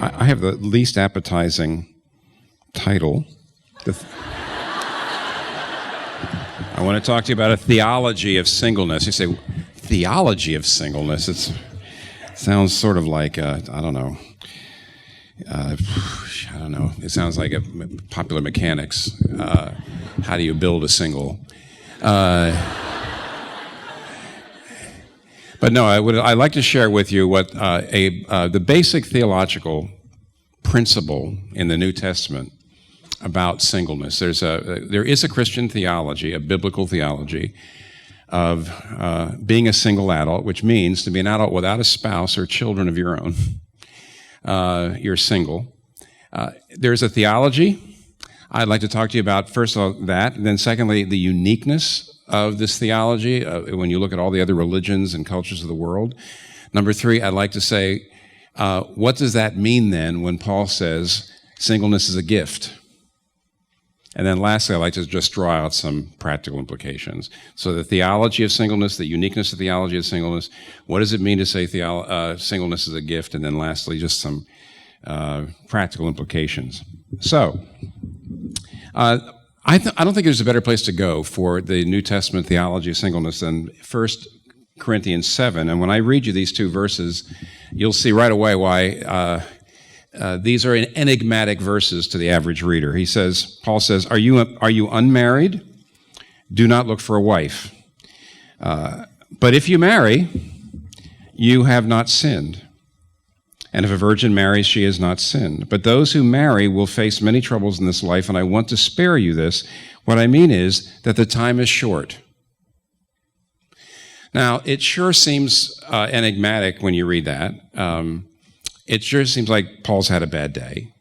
I have the least appetizing title. I want to talk to you about a theology of singleness. You say, theology of singleness? It sounds sort of like, I don't know. It sounds like a popular mechanics. How do you build a single? But no, I'd like to share with you what the basic theological principle in the New Testament about singleness. There is a Christian theology, a biblical theology of being a single adult, which means to be an adult without a spouse or children of your own. You're single. There's a theology I'd like to talk to you about, first of all, that, and then secondly, the uniqueness of this theology when you look at all the other religions and cultures of the world. Number three, I'd like to say, what does that mean then when Paul says singleness is a gift? And then lastly, I'd like to just draw out some practical implications. So the theology of singleness, the uniqueness of theology of singleness, what does it mean to say singleness is a gift? And then lastly, just some practical implications. So, I don't think there's a better place to go for the New Testament theology of singleness than 1 Corinthians 7. And when I read you these two verses, you'll see right away why these are enigmatic verses to the average reader. Paul says, are you unmarried? Do not look for a wife. But if you marry, you have not sinned. And if a virgin marries, she has not sinned. But those who marry will face many troubles in this life, and I want to spare you this. What I mean is that the time is short. Now, it sure seems enigmatic when you read that. It sure seems like Paul's had a bad day.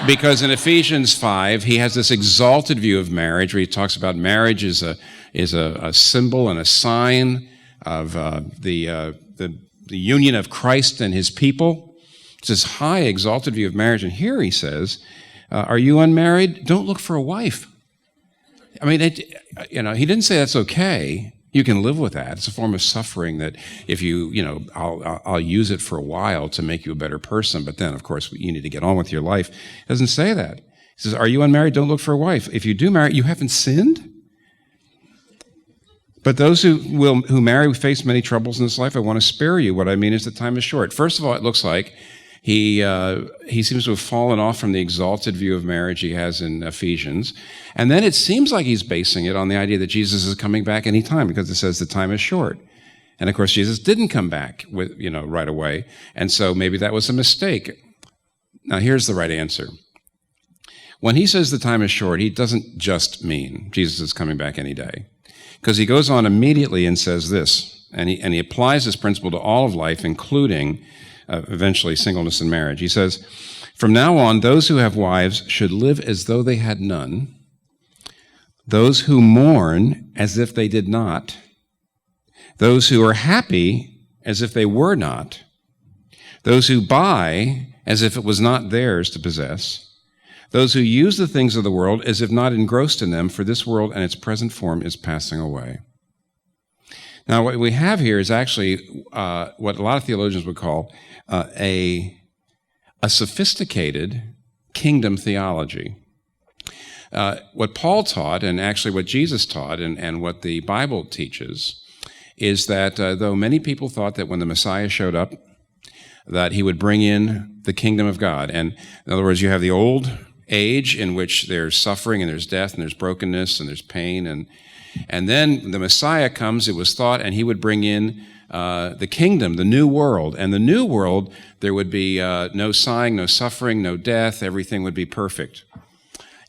Because in Ephesians 5, he has this exalted view of marriage where he talks about marriage is a symbol and a sign of the union of Christ and his people. It's this high, exalted view of marriage. And here he says, are you unmarried? Don't look for a wife. I mean, he didn't say that's okay. You can live with that. It's a form of suffering that if I'll use it for a while to make you a better person, but then, of course, you need to get on with your life. It doesn't say that. He says, are you unmarried? Don't look for a wife. If you do marry, you haven't sinned? But those who marry face many troubles in this life. I want to spare you. What I mean is the time is short. First of all, it looks like he seems to have fallen off from the exalted view of marriage he has in Ephesians. And then it seems like he's basing it on the idea that Jesus is coming back any time because it says the time is short. And of course, Jesus didn't come back right away. And so maybe that was a mistake. Now, here's the right answer. When he says the time is short, he doesn't just mean Jesus is coming back any day. Because he goes on immediately and says this, and he applies this principle to all of life, including eventually singleness and marriage. He says, from now on, those who have wives should live as though they had none, those who mourn as if they did not, those who are happy as if they were not, those who buy as if it was not theirs to possess, those who use the things of the world as if not engrossed in them, for this world and its present form is passing away. Now, what we have here is actually what a lot of theologians would call a sophisticated kingdom theology. What Paul taught, and actually what Jesus taught, and what the Bible teaches, is that though many people thought that when the Messiah showed up, that he would bring in the kingdom of God. And in other words, you have the old age in which there's suffering and there's death and there's brokenness and there's pain. And then the Messiah comes, it was thought, and he would bring in the kingdom, the new world. And the new world, there would be no sighing, no suffering, no death. Everything would be perfect.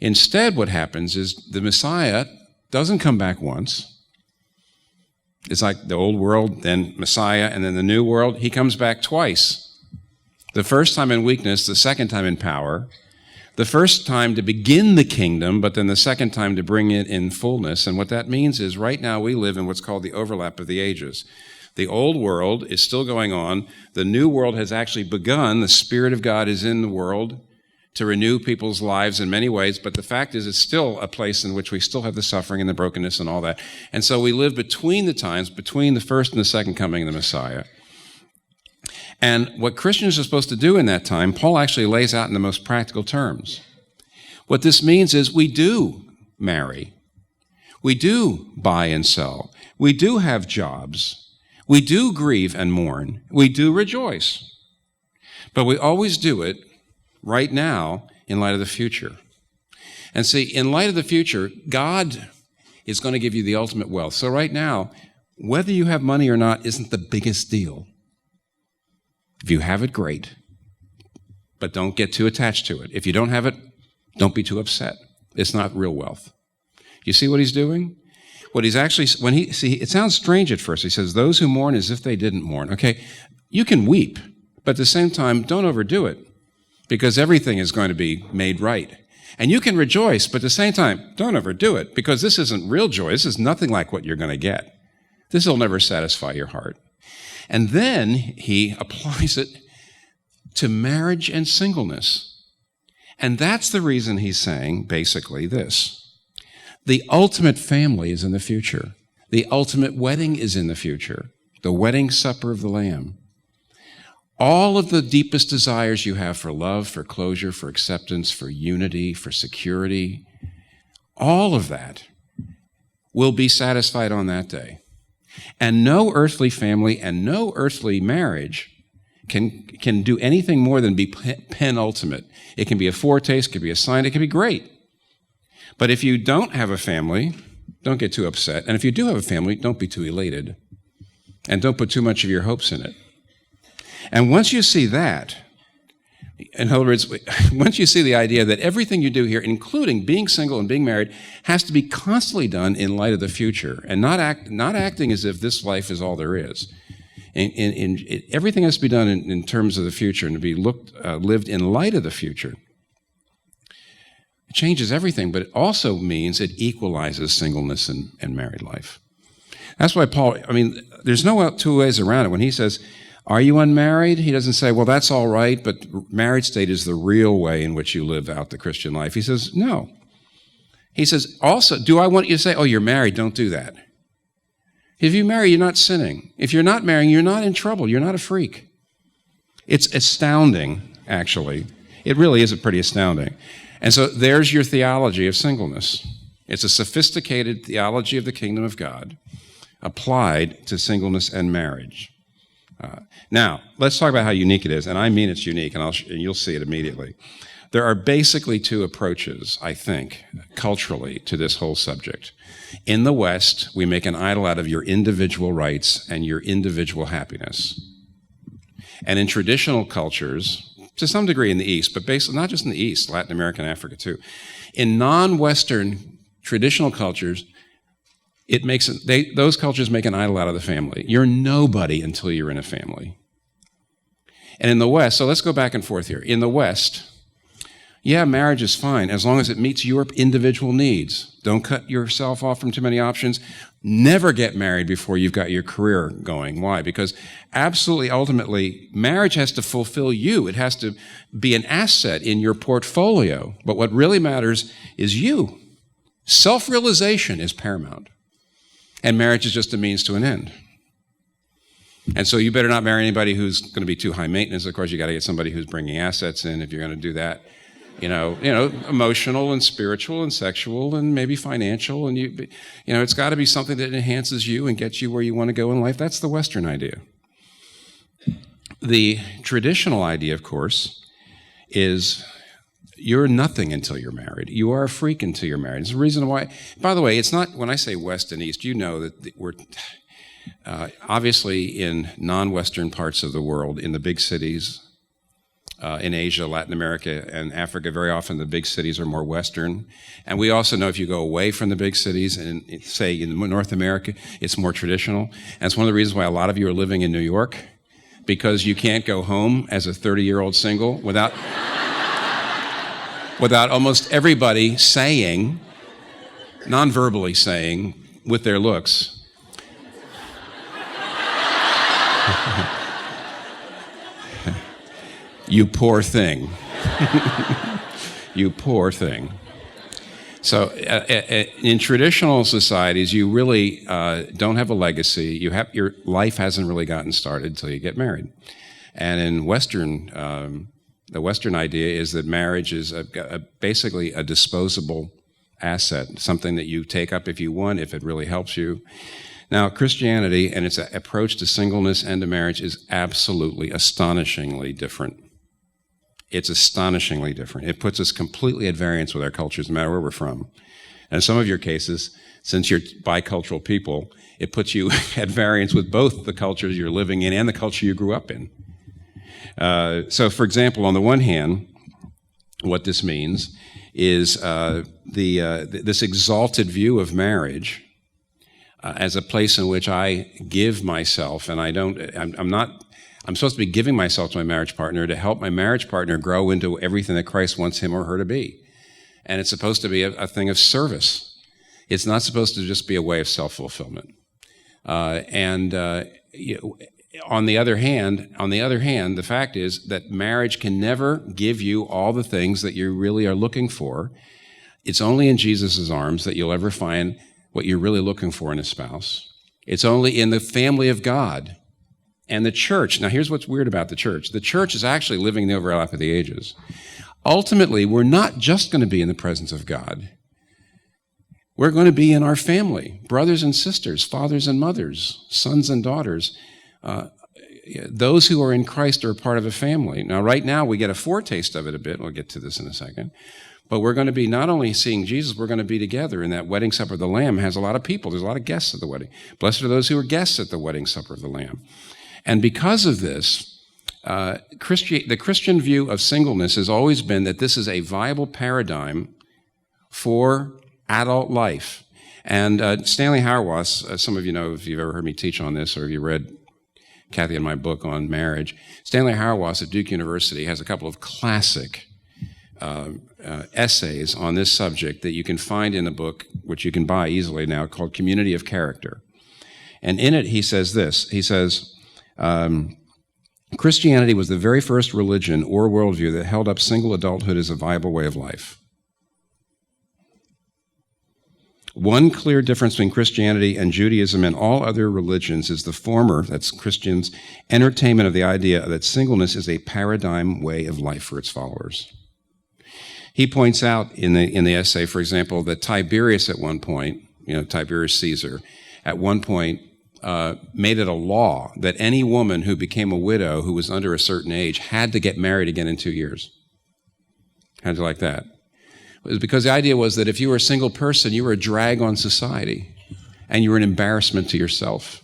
Instead, what happens is the Messiah doesn't come back once. It's like the old world, then Messiah, and then the new world. He comes back twice. The first time in weakness, the second time in power. The first time to begin the kingdom, but then the second time to bring it in fullness. And what that means is right now we live in what's called the overlap of the ages. The old world is still going on. The new world has actually begun. The Spirit of God is in the world to renew people's lives in many ways, but the fact is it's still a place in which we still have the suffering and the brokenness and all that. And so we live between the times, between the first and the second coming of the Messiah. And what Christians are supposed to do in that time, Paul actually lays out in the most practical terms. What this means is we do marry. We do buy and sell. We do have jobs. We do grieve and mourn. We do rejoice. But we always do it right now in light of the future. And see, in light of the future, God is going to give you the ultimate wealth. So right now, whether you have money or not isn't the biggest deal. If you have it, great. But don't get too attached to it. If you don't have it, don't be too upset. It's not real wealth. You see what he's doing? What he's actually, it sounds strange at first. He says, those who mourn as if they didn't mourn. Okay, you can weep, but at the same time, don't overdo it, because everything is going to be made right. And you can rejoice, but at the same time, don't overdo it, because this isn't real joy. This is nothing like what you're going to get. This will never satisfy your heart. And then he applies it to marriage and singleness. And that's the reason he's saying basically this. The ultimate family is in the future. The ultimate wedding is in the future. The wedding supper of the Lamb. All of the deepest desires you have for love, for closure, for acceptance, for unity, for security, all of that will be satisfied on that day. And no earthly family and no earthly marriage can do anything more than be penultimate. It can be a foretaste, it can be a sign, it can be great. But if you don't have a family, don't get too upset. And if you do have a family, don't be too elated. And don't put too much of your hopes in it. And once you see that, in other words, once you see the idea that everything you do here, including being single and being married, has to be constantly done in light of the future, and not acting as if this life is all there is. Everything has to be done in terms of the future and to be lived in light of the future. It changes everything, but it also means it equalizes singleness and married life. That's why Paul, there's no two ways around it. When he says, are you unmarried? He doesn't say, well, that's all right, but marriage state is the real way in which you live out the Christian life. He says, no. He says, also, do I want you to say, oh, you're married, don't do that. If you marry, you're not sinning. If you're not marrying, you're not in trouble. You're not a freak. It's astounding, actually. It really is pretty astounding. And so there's your theology of singleness. It's a sophisticated theology of the kingdom of God applied to singleness and marriage. Now, let's talk about how unique it is, and I mean it's unique, and you'll see it immediately. There are basically two approaches, I think, culturally to this whole subject. In the West, we make an idol out of your individual rights and your individual happiness. And in traditional cultures, to some degree in the East, but basically not just in the East, Latin America and Africa too, in non-Western traditional cultures, those cultures make an idol out of the family. You're nobody until you're in a family. And in the West, so let's go back and forth here. In the West, yeah, marriage is fine as long as it meets your individual needs. Don't cut yourself off from too many options. Never get married before you've got your career going. Why? Because absolutely, ultimately, marriage has to fulfill you. It has to be an asset in your portfolio. But what really matters is you. Self-realization is paramount. And marriage is just a means to an end. And so you better not marry anybody who's going to be too high maintenance. Of course, you got to get somebody who's bringing assets in if you're going to do that. Emotional and spiritual and sexual and maybe financial. And it's got to be something that enhances you and gets you where you want to go in life. That's the Western idea. The traditional idea, of course, is you're nothing until you're married. You are a freak until you're married. It's the reason why, by the way, it's not, when I say West and East, you know that we're obviously in non-Western parts of the world, in the big cities, in Asia, Latin America, and Africa, very often the big cities are more Western. And we also know if you go away from the big cities and say in North America, it's more traditional. And it's one of the reasons why a lot of you are living in New York, because you can't go home as a 30-year-old single without almost everybody saying, non-verbally saying, with their looks, you poor thing. You poor thing. So in traditional societies, you really don't have a legacy. Your life hasn't really gotten started until you get married. And in the Western idea is that marriage is basically a disposable asset, something that you take up if you want, if it really helps you. Now, Christianity and its approach to singleness and to marriage is absolutely, astonishingly different. It's astonishingly different. It puts us completely at variance with our cultures, no matter where we're from. And in some of your cases, since you're bicultural people, it puts you at variance with both the cultures you're living in and the culture you grew up in. So, for example, on the one hand, what this means is this exalted view of marriage as a place in which I give myself, and I'm supposed to be giving myself to my marriage partner to help my marriage partner grow into everything that Christ wants him or her to be. And it's supposed to be a thing of service. It's not supposed to just be a way of self-fulfillment. On the other hand, the fact is that marriage can never give you all the things that you really are looking for. It's only in Jesus' arms that you'll ever find what you're really looking for in a spouse. It's only in the family of God and the church. Now, here's what's weird about the church. The church is actually living the overlap of the ages. Ultimately, we're not just going to be in the presence of God. We're going to be in our family, brothers and sisters, fathers and mothers, sons and daughters. Those who are in Christ are a part of a family. Now, right now, we get a foretaste of it a bit. We'll get to this in a second. But we're going to be not only seeing Jesus, we're going to be together. And that wedding supper of the Lamb has a lot of people. There's a lot of guests at the wedding. Blessed are those who are guests at the wedding supper of the Lamb. And because of this, the Christian view of singleness has always been that this is a viable paradigm for adult life. And Stanley Hauerwas, some of you know if you've ever heard me teach on this or if you read Kathy and my book on marriage, Stanley Hauerwas at Duke University has a couple of classic essays on this subject that you can find in a book, which you can buy easily now, called Community of Character. And in it, he says this. He says, Christianity was the very first religion or worldview that held up single adulthood as a viable way of life. One clear difference between Christianity and Judaism and all other religions is the former, that's Christians' entertainment of the idea that singleness is a paradigm way of life for its followers. He points out in the essay, for example, that Tiberius at one point, Tiberius Caesar, at one point made it a law that any woman who became a widow who was under a certain age had to get married again in 2 years. How'd you like that? It was because the idea was that if you were a single person, you were a drag on society, and you were an embarrassment to yourself.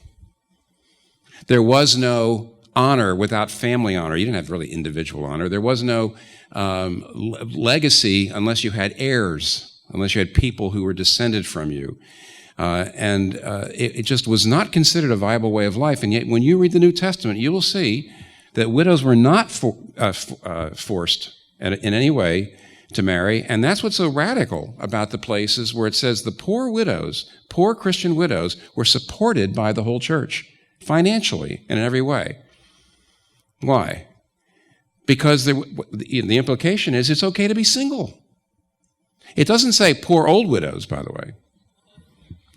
There was no honor without family honor. You didn't have really individual honor. There was no legacy unless you had heirs, unless you had people who were descended from you. It just was not considered a viable way of life. And yet when you read the New Testament, you will see that widows were not forced in any way to marry. And that's what's so radical about the places where it says the poor Christian widows, were supported by the whole church financially and in every way. Why? Because the implication is it's okay to be single. It doesn't say poor old widows, by the way.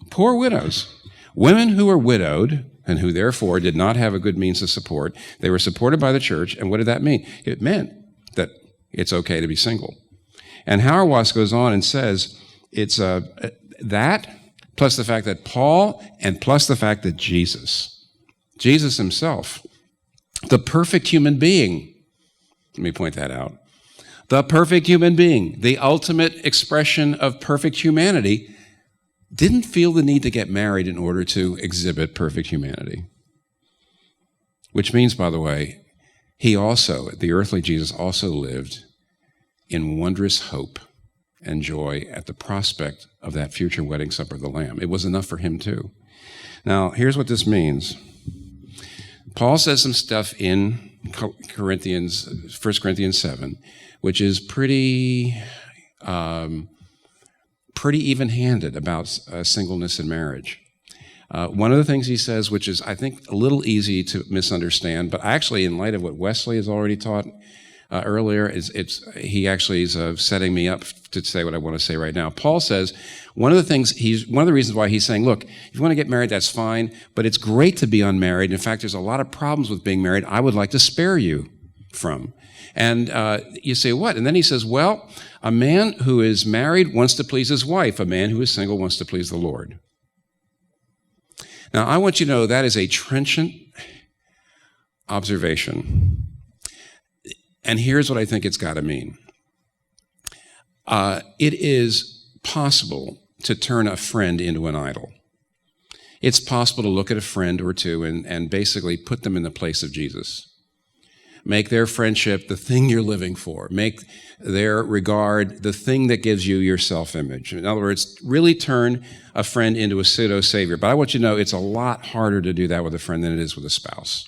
Poor widows. Women who were widowed and who therefore did not have a good means of support, they were supported by the church. And what did that mean? It meant that it's okay to be single. And Hauerwas goes on and says it's that plus the fact that Paul and plus the fact that Jesus himself, the perfect human being, let me point that out, the perfect human being, the ultimate expression of perfect humanity, didn't feel the need to get married in order to exhibit perfect humanity. Which means, by the way, the earthly Jesus also lived in wondrous hope and joy at the prospect of that future wedding supper of the Lamb. It was enough for him too. Now, here's what this means. Paul says some stuff in 1 Corinthians 7, which is pretty even-handed about singleness and marriage. One of the things he says, which is, I think, a little easy to misunderstand, but actually, in light of what Wesley has already taught, earlier. He actually is setting me up to say what I want to say right now. Paul says one of the reasons why he's saying, look, if you want to get married, that's fine, but it's great to be unmarried. In fact, there's a lot of problems with being married I would like to spare you from. And you say, what? And then he says, well, a man who is married wants to please his wife. A man who is single wants to please the Lord. Now, I want you to know that is a trenchant observation. And here's what I think it's got to mean. It is possible to turn a friend into an idol. It's possible to look at a friend or two and basically put them in the place of Jesus. Make their friendship the thing you're living for. Make their regard the thing that gives you your self-image. In other words, really turn a friend into a pseudo-savior. But I want you to know it's a lot harder to do that with a friend than it is with a spouse.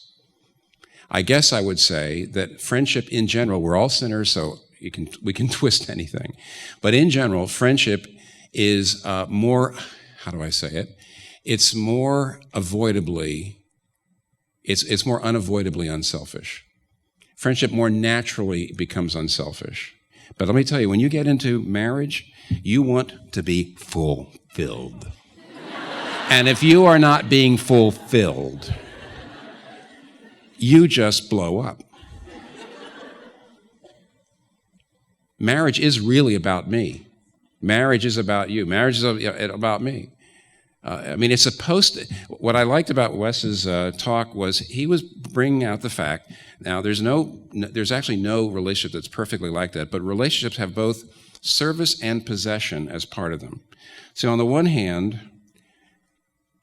I guess I would say that friendship in general, we're all sinners, so we can twist anything. But in general, friendship is more, how do I say it? It's more unavoidably unselfish. Friendship more naturally becomes unselfish. But let me tell you, when you get into marriage, you want to be fulfilled. And if you are not being fulfilled, you just blow up. Marriage is really about me. Marriage is about you. Marriage is about me. It's supposed to. What I liked about Wes's talk was he was bringing out the fact. Now, there's actually no relationship that's perfectly like that, but relationships have both service and possession as part of them. So, on the one hand,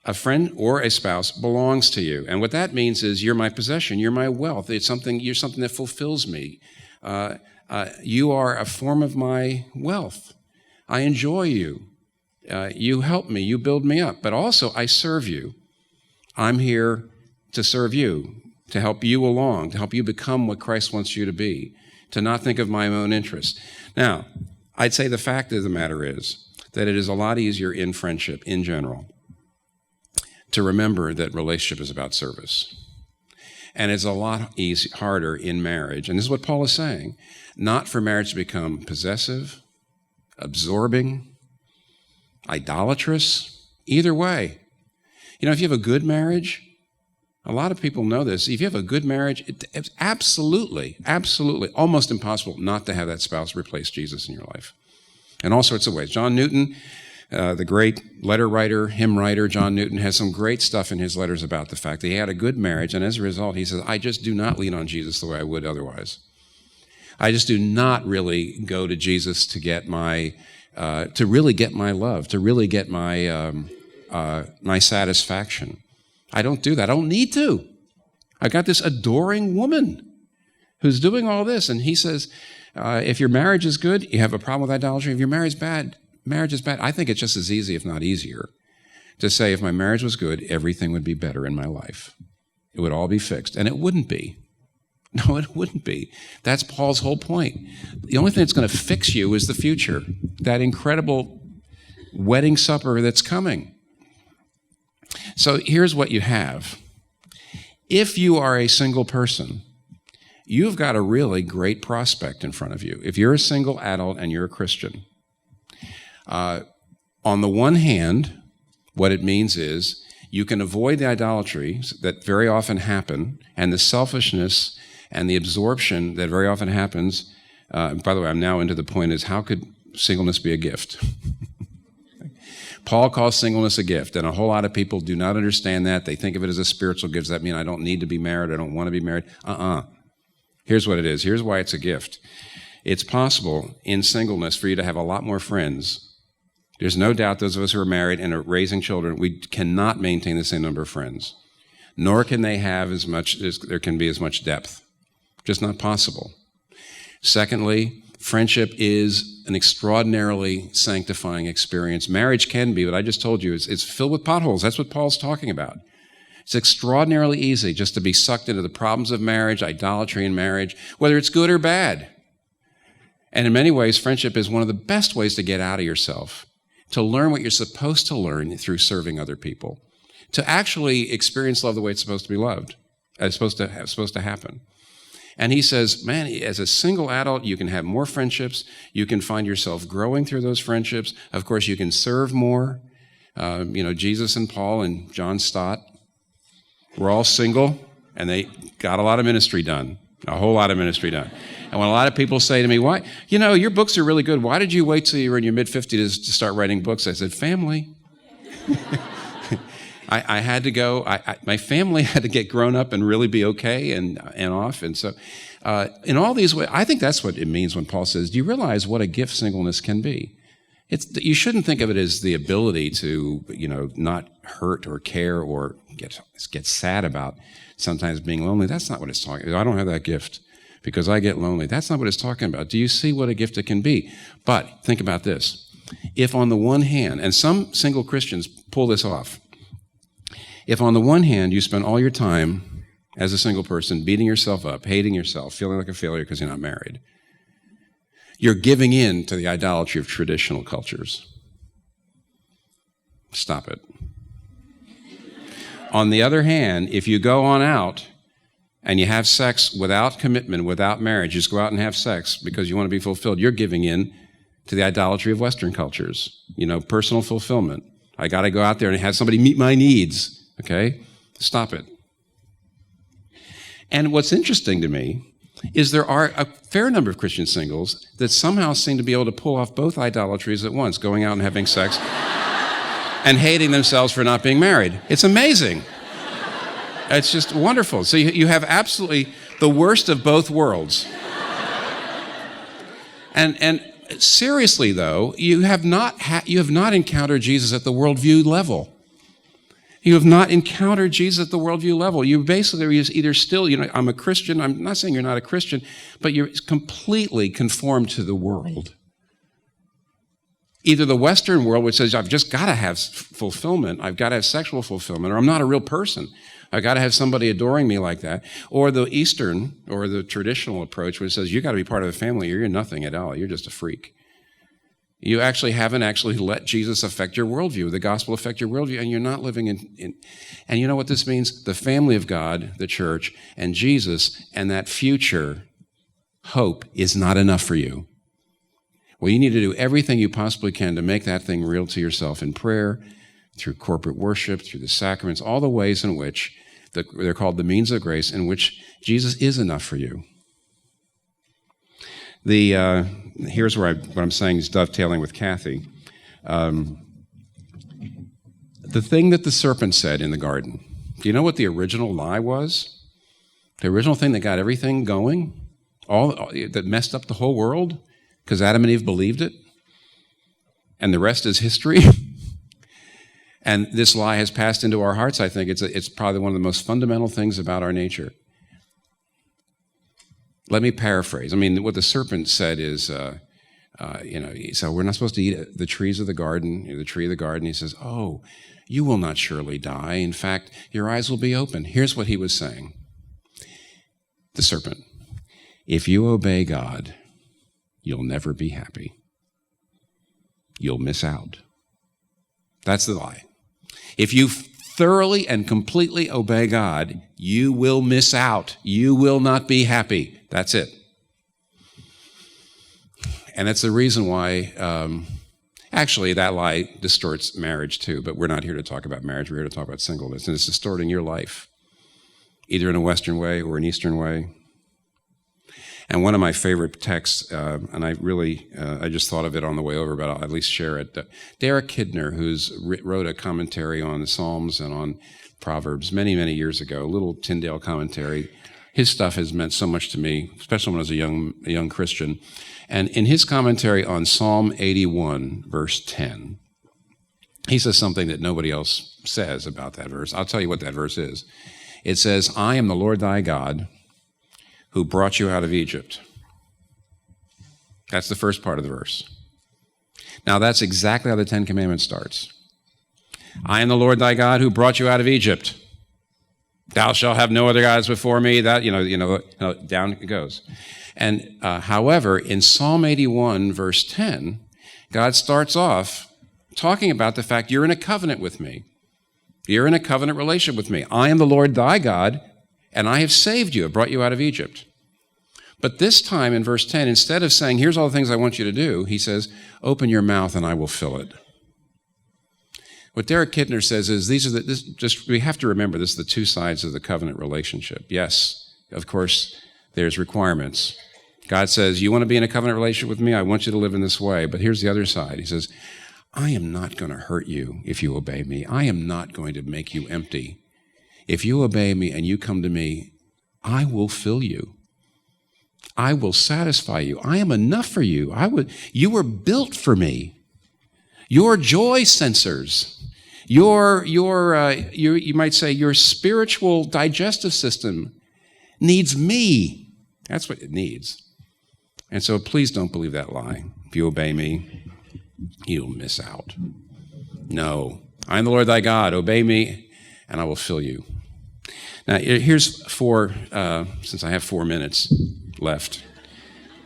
a friend or a spouse belongs to you, and what that means is you're my possession, you're my wealth. You're something that fulfills me. You are a form of my wealth. I enjoy you. You help me, you build me up, but also I serve you. I'm here to serve you, to help you along, to help you become what Christ wants you to be, to not think of my own interests. Now, I'd say the fact of the matter is that it is a lot easier in friendship in general to remember that relationship is about service. And it's a lot harder in marriage, and this is what Paul is saying, not for marriage to become possessive, absorbing, idolatrous, either way. You know, if you have a good marriage, a lot of people know this, if you have a good marriage, it's absolutely, almost impossible not to have that spouse replace Jesus in your life. In all sorts of ways. John Newton, the great letter writer, hymn writer, John Newton, has some great stuff in his letters about the fact that he had a good marriage, and as a result, he says, I just do not lean on Jesus the way I would otherwise. I just do not really go to Jesus to get to really get my love, to really get my satisfaction. I don't do that. I don't need to. I got this adoring woman who's doing all this, and he says, if your marriage is good, you have a problem with idolatry. If your marriage is bad, I think it's just as easy, if not easier, to say if my marriage was good, everything would be better in my life. It would all be fixed, and it wouldn't be. No, it wouldn't be. That's Paul's whole point. The only thing that's going to fix you is the future, that incredible wedding supper that's coming. So here's what you have. If you are a single person, you've got a really great prospect in front of you. If you're a single adult and you're a Christian, on the one hand, what it means is you can avoid the idolatry that very often happen and the selfishness and the absorption that very often happens. By the way, I'm now into the point is how could singleness be a gift? Paul calls singleness a gift, and a whole lot of people do not understand that. They think of it as a spiritual gift. Does that mean I don't need to be married? I don't want to be married? Here's what it is. Here's why it's a gift. It's possible in singleness for you to have a lot more friends. There's no doubt those of us who are married and are raising children, we cannot maintain the same number of friends, nor can they have as much, there can be as much depth. Just not possible. Secondly, friendship is an extraordinarily sanctifying experience. Marriage can be, but I just told you, it's filled with potholes. That's what Paul's talking about. It's extraordinarily easy just to be sucked into the problems of marriage, idolatry in marriage, whether it's good or bad. And in many ways, friendship is one of the best ways to get out of yourself, to learn what you're supposed to learn through serving other people, to actually experience love the way it's supposed to be loved, it's supposed to happen. And he says, man, as a single adult, you can have more friendships. You can find yourself growing through those friendships. Of course, you can serve more. Jesus and Paul and John Stott were all single, and they got a lot of ministry done, a whole lot of ministry done. And when a lot of people say to me, why, your books are really good. Why did you wait till you were in your mid-50s to start writing books? I said, family. I had to go, my family had to get grown up and really be okay and off. And so in all these ways, I think that's what it means when Paul says, do you realize what a gift singleness can be? You shouldn't think of it as the ability to, not hurt or care or get sad about sometimes being lonely. That's not what it's talking about. I don't have that gift because I get lonely. That's not what it's talking about. Do you see what a gift it can be? But think about this. If on the one hand, and some single Christians pull this off, if on the one hand you spend all your time as a single person beating yourself up, hating yourself, feeling like a failure because you're not married, you're giving in to the idolatry of traditional cultures. Stop it. On the other hand, if you go on out and you have sex without commitment, without marriage, you just go out and have sex because you want to be fulfilled, you're giving in to the idolatry of Western cultures. Personal fulfillment. I got to go out there and have somebody meet my needs. Okay? Stop it. And what's interesting to me is there are a fair number of Christian singles that somehow seem to be able to pull off both idolatries at once, going out and having sex and hating themselves for not being married. It's amazing. It's just wonderful. So you have absolutely the worst of both worlds. And seriously, though, you have not encountered Jesus at the worldview level. You have not encountered Jesus at the worldview level. You basically are either still, I'm a Christian. I'm not saying you're not a Christian, but you're completely conformed to the world. Either the Western world, which says, I've just got to have fulfillment. I've got to have sexual fulfillment, or I'm not a real person. I've got to have somebody adoring me like that. Or the Eastern, or the traditional approach, which says, you got to be part of the family, or you're nothing at all. You're just a freak. You haven't let Jesus affect your worldview, the gospel affect your worldview, and you're not living in. And you know what this means? The family of God, the church, and Jesus, and that future hope is not enough for you. Well, you need to do everything you possibly can to make that thing real to yourself in prayer, through corporate worship, through the sacraments, all the ways in which they're called the means of grace, in which Jesus is enough for you. Here's what I'm saying is dovetailing with Kathy. The thing that the serpent said in the garden, do you know what the original lie was? The original thing that got everything going, that messed up the whole world, because Adam and Eve believed it, and the rest is history. And this lie has passed into our hearts, I think. It's probably one of the most fundamental things about our nature. Let me paraphrase. What the serpent said is, so we're not supposed to eat the trees of the garden, the tree of the garden. He says, oh, you will not surely die. In fact, your eyes will be open. Here's what he was saying. The serpent, if you obey God, you'll never be happy. You'll miss out. That's the lie. If you thoroughly and completely obey God, you will miss out. You will not be happy. That's it. And that's the reason why, actually, that lie distorts marriage too, but we're not here to talk about marriage. We're here to talk about singleness, and it's distorting your life, either in a Western way or an Eastern way. And one of my favorite texts, and I just thought of it on the way over, but I'll at least share it. Derek Kidner, who's wrote a commentary on the Psalms and on Proverbs many, many years ago, a little Tyndale commentary. His stuff has meant so much to me, especially when I was a young Christian. And in his commentary on Psalm 81, verse 10, he says something that nobody else says about that verse. I'll tell you what that verse is. It says, I am the Lord thy God, who brought you out of Egypt. That's the first part of the verse. Now, that's exactly how the Ten Commandments starts. I am the Lord thy God who brought you out of Egypt. Thou shalt have no other gods before me. That, down it goes. And however, in Psalm 81, verse 10, God starts off talking about the fact you're in a covenant with me. You're in a covenant relationship with me. I am the Lord thy God, and I have saved you. I brought you out of Egypt. But this time in verse 10, instead of saying, here's all the things I want you to do, he says, open your mouth and I will fill it. What Derek Kidner says is we have to remember this is the two sides of the covenant relationship. Yes, of course, there's requirements. God says, you want to be in a covenant relationship with me? I want you to live in this way. But here's the other side. He says, I am not going to hurt you if you obey me. I am not going to make you empty. If you obey me and you come to me, I will fill you. I will satisfy you. I am enough for you. You were built for me. Your joy sensors, you might say your spiritual digestive system needs me. That's what it needs. And so please don't believe that lie. If you obey me, you'll miss out. No, I am the Lord thy God. Obey me, and I will fill you. Now, here's since I have 4 minutes left.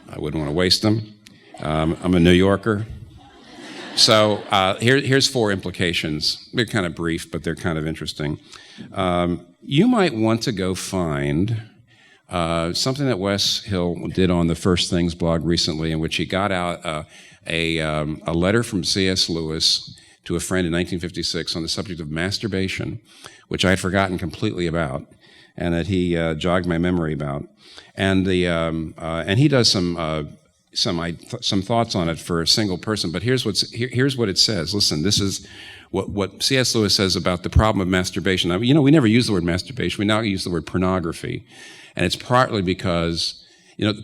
I wouldn't want to waste them. I'm a New Yorker. So here's 4 implications. They're kind of brief, but they're kind of interesting. You might want to go find something that Wes Hill did on the First Things blog recently, in which he got out a letter from C.S. Lewis to a friend in 1956 on the subject of masturbation, which I had forgotten completely about, and that he jogged my memory about. And he does some thoughts on it for a single person, but here's what it says. Listen, this is what C.S. Lewis says about the problem of masturbation. We never use the word masturbation. We now use the word pornography, and it's partly because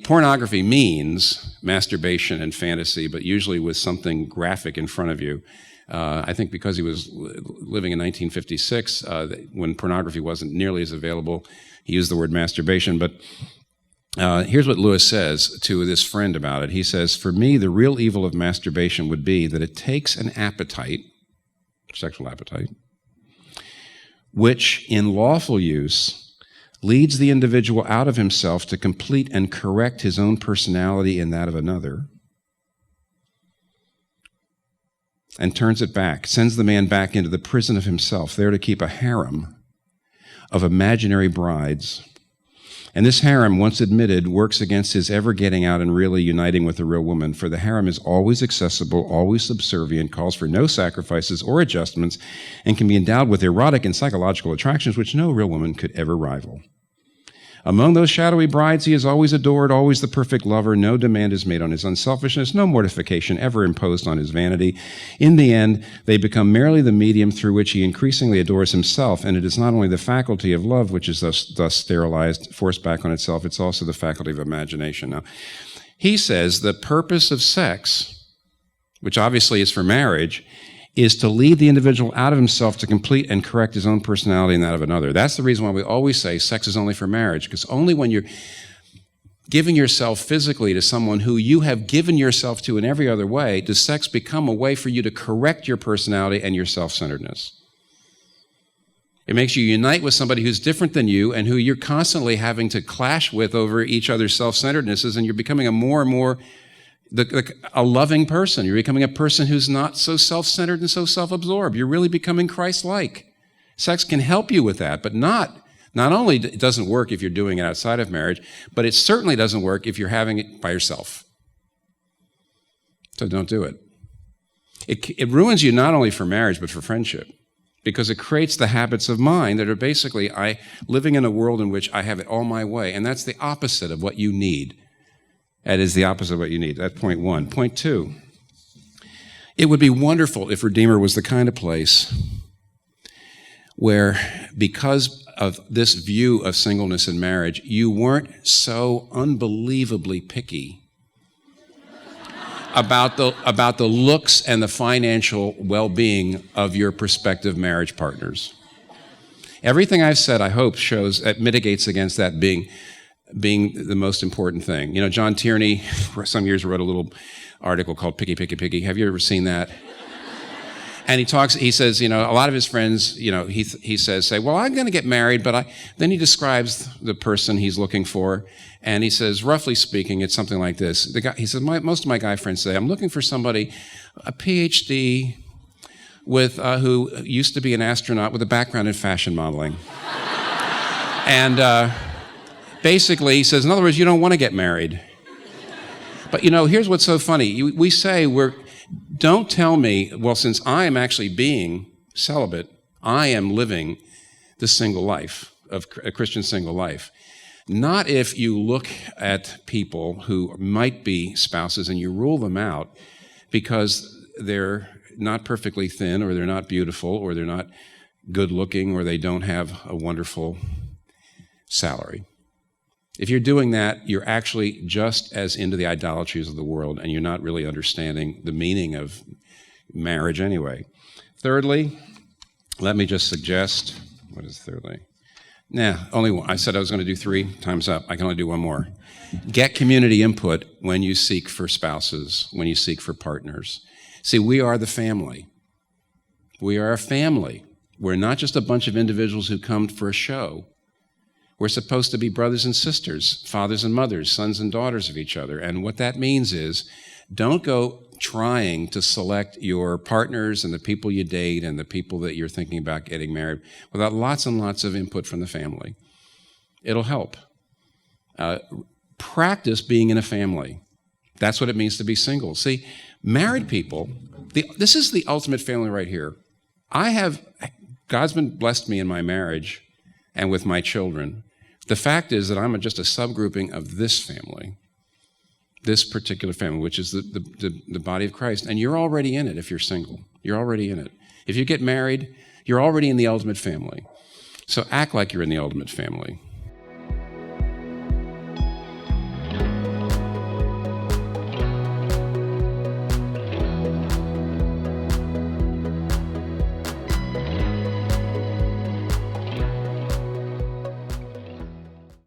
pornography means masturbation and fantasy, but usually with something graphic in front of you. I think because he was living in 1956, when pornography wasn't nearly as available, he used the word masturbation, but here's what Lewis says to this friend about it. He says, for me, the real evil of masturbation would be that it takes an appetite, sexual appetite, which in lawful use leads the individual out of himself to complete and correct his own personality in that of another, and turns it back, sends the man back into the prison of himself, there to keep a harem of imaginary brides. And this harem, once admitted, works against his ever getting out and really uniting with a real woman, for the harem is always accessible, always subservient, calls for no sacrifices or adjustments, and can be endowed with erotic and psychological attractions which no real woman could ever rival. Among those shadowy brides he is always adored, always the perfect lover. No demand is made on his unselfishness, no mortification ever imposed on his vanity. In the end, they become merely the medium through which he increasingly adores himself, and it is not only the faculty of love which is thus sterilized, forced back on itself, it's also the faculty of imagination. Now, he says the purpose of sex, which obviously is for marriage, is to lead the individual out of himself to complete and correct his own personality and that of another. That's the reason why we always say sex is only for marriage, because only when you're giving yourself physically to someone who you have given yourself to in every other way does sex become a way for you to correct your personality and your self-centeredness. It makes you unite with somebody who's different than you and who you're constantly having to clash with over each other's self-centerednesses, and you're becoming a more and more a loving person. You're becoming a person who's not so self-centered and so self-absorbed. You're really becoming Christ-like. Sex can help you with that, but not only it doesn't work if you're doing it outside of marriage, but it certainly doesn't work if you're having it by yourself. So don't do it. It ruins you not only for marriage, but for friendship, because it creates the habits of mind that are basically living in a world in which I have it all my way, and that's the opposite of what you need. That is the opposite of what you need. That's point one. Point two, it would be wonderful if Redeemer was the kind of place where, because of this view of singleness and marriage, you weren't so unbelievably picky about the looks and the financial well-being of your prospective marriage partners. Everything I've said, I hope, mitigates against that being the most important thing. John Tierney, for some years, wrote a little article called Picky, Picky, Picky. Have you ever seen that? And he says, a lot of his friends, he says, well, I'm going to get married, but then he describes the person he's looking for, and he says, roughly speaking, it's something like this. He says, most of my guy friends say, I'm looking for somebody, a PhD, who used to be an astronaut with a background in fashion modeling. Basically, he says, in other words, you don't want to get married. But here's what's so funny. We say don't tell me, well, since I am actually being celibate, I am living the single life, of a Christian single life. Not if you look at people who might be spouses and you rule them out because they're not perfectly thin, or they're not beautiful, or they're not good looking, or they don't have a wonderful salary. If you're doing that, you're actually just as into the idolatries of the world, and you're not really understanding the meaning of marriage anyway. Thirdly, let me just suggest, what is thirdly? Only one. I said I was going to do 3. Time's up. I can only do one more. Get community input when you seek for spouses, when you seek for partners. See, we are the family. We are a family. We're not just a bunch of individuals who come for a show. We're supposed to be brothers and sisters, fathers and mothers, sons and daughters of each other. And what that means is, don't go trying to select your partners and the people you date and the people that you're thinking about getting married without lots and lots of input from the family. It'll help. Practice being in a family. That's what it means to be single. See, married people, this is the ultimate family right here. God's been blessed me in my marriage and with my children. The fact is that I'm just a subgrouping of this family, this particular family, which is the body of Christ. And you're already in it if you're single. You're already in it. If you get married, you're already in the ultimate family. So act like you're in the ultimate family.